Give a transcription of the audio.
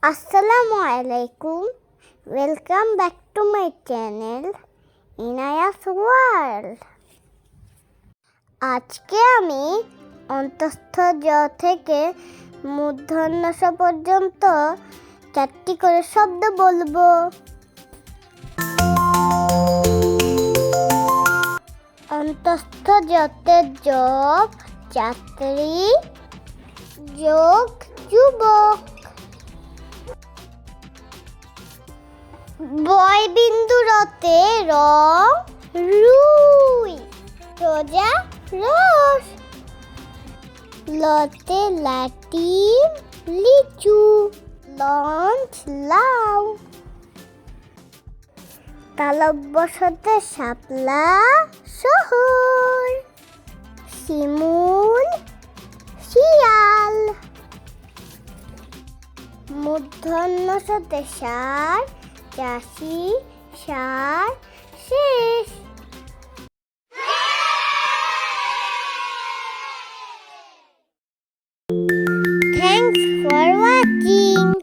আসসালামু আলাইকুম। Welcome back to my channel Inaya's world. আজকে আমি অন্তঃস্থ জ থেকে মূর্ধন্য ষ পর্যন্ত 4টি করে শব্দ বলবো। অন্তঃস্থ জতে যোগ যাত্রী যোগ যুবক। বয় বিন্দু রতে রং রুই। রোজা রস। লতে লাটিম লিচু। লঞ্চ লাউ। তালব্যস্বতে শাপলা শহর। শিমুল শিয়াল। মূর্ধন্য ষতে ষাঁড় চাষি ষাঁড় শেষ। Thanks for watching.